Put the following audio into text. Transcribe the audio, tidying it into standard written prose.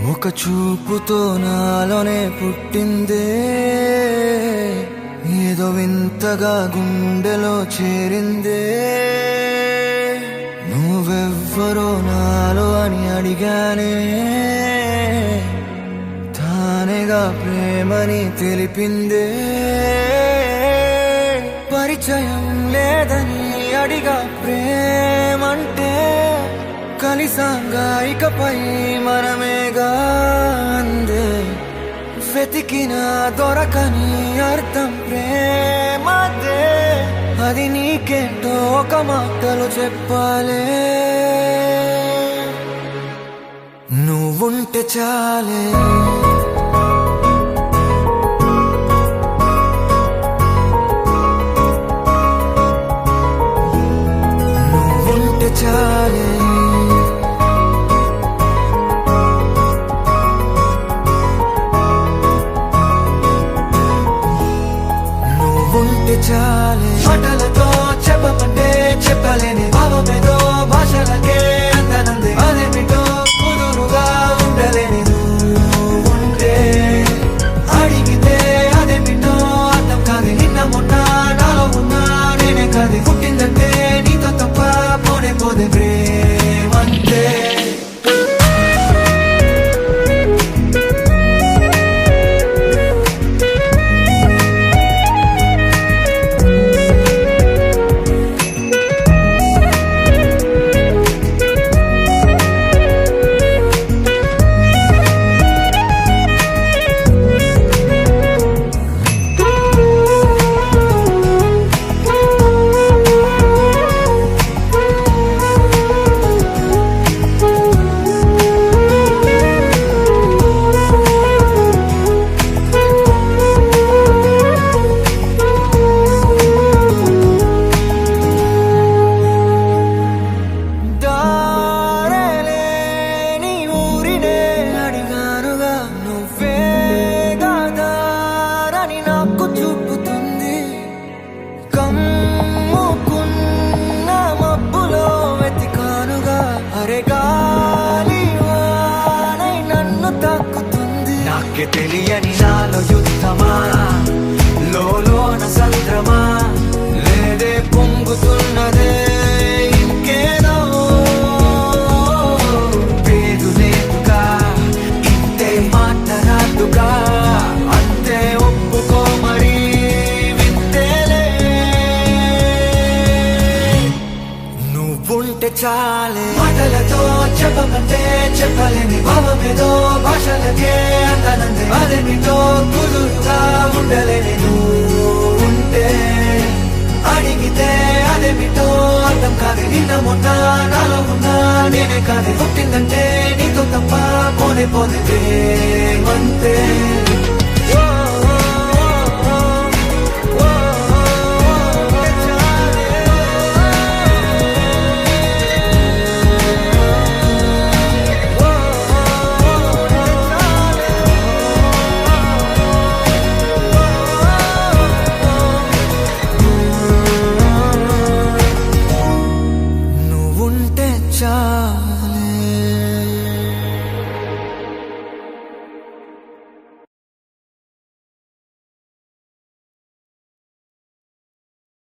ఒక చూపుతో నాలోనే పుట్టిందే, ఏదో వింతగా గుండెలో చేరిందే. నువ్వెవ్వరో నాలో అని అడిగానే, తానేగా ప్రేమని తెలిపిందే. పరిచయం లేదని అడిగా ప్రేమంటే, కలిసాంగా ఇకపై మనమేగా అందే. వెతికినా దొరకని అర్థం ప్రేమదే, అది నీకేంటో ఒక మాటలో చెప్పాలే. నువ్వుంటే చాలే, నువ్వుంటే చాలే, నువ్వుంటే చాలే. మాటలతో చెప్పమంటే చెప్పలేని భావమేదో భాషలకే అందనందే. అదేమిటో కుదురుగా ఉండలేని నువ్వుంటే, అడిగితే అదేమిటో అర్థం కాదు. నిన్న మొన్న నాలో ఉన్నా నేనే కాదు. పుట్టిందంటే నీతో తప్ప పోనే పోదే ప్రేమంతే. నాకే తెలియని నాలో యుద్ధమా, లోన సంద్రమా, లేదే పొంగుతున్నదే ఇంకేదో. పేరు లేదుగా ఇంతే మాట్లాడుగా, అంతే ఒప్పుకో మరి వింతేలే. నువ్వుంటే చాలే, మాటలతో చెప్పమంటే చెప్పలేని భావమేదో భాషలకే అందనందే. అదేమిటో కుదురుగా ఉండలేని నువ్వుంటే, అడిగితే అదేమిటో అర్థం కాదు. నిన్న మొన్న నాలో ఉన్నా నేనే కాదు. పుట్టిందంటే నీతో తప్ప పోనే పోదే ప్రేమంతే.